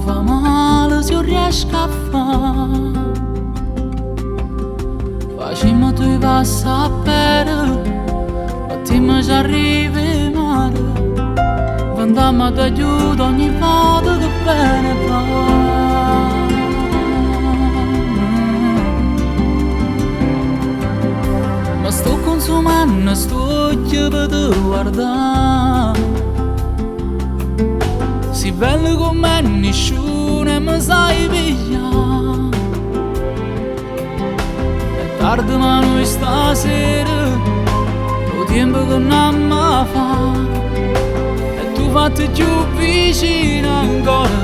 fa male se io riesco a fare. Facciamo tu passa a pere, ma ti mi ci arrivi male. Vendiamo ti aiuto ogni volta che bene fa. Ma sto consumando sto occhio per te guardare. Si bello con me nessuno mi sai pigliare. È tardi ma noi stasera lo tempo che non mi fa. E tu fatti più vicino ancora,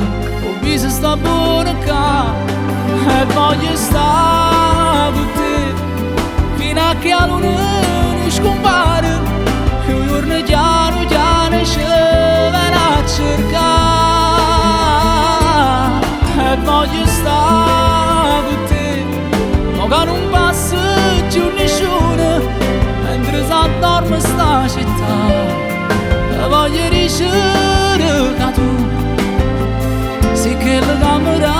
ho visto sta buona qua. E voglio stare con te fino a che la luna non scompare. E un giorno chiaro chiaro ci verrà a cercare. E voglio stare con te, ma che non passa più nessuno mentre si addorme sta città. E voglio dicere che tu sei che la camera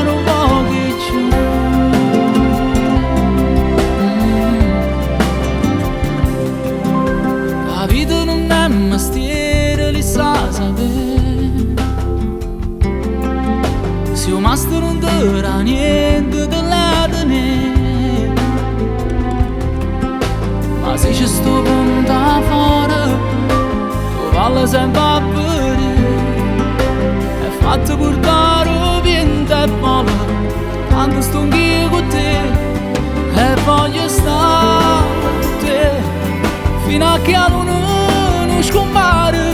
non vuoi più. La vita non è un mestiere, li sa sapere. Se un master non darà niente dell'età ne. Ma se ci sto punta fuori, tu vale sempre a vedere. È fatto portare vento e vola, tanto sto anch'io con te. E voglio stare con te fino a che la luna non scompare.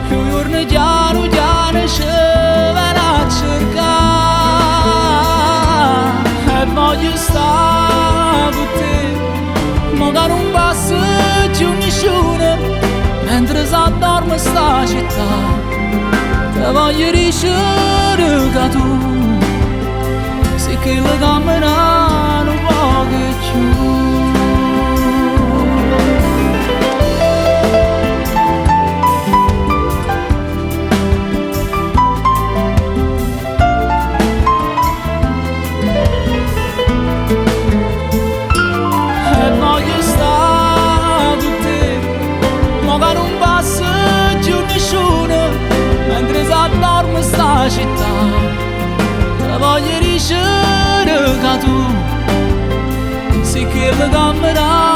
E un giorno chiaro chiaro ci verrà a cercare. E voglio stare con te, ma che non passa più nessuno mentre si addorme sta città. Te voglio dicere che tu sei che la camera non vuoi più. Mentre si addorme sta città, te voglio dicere che tu sei che la camera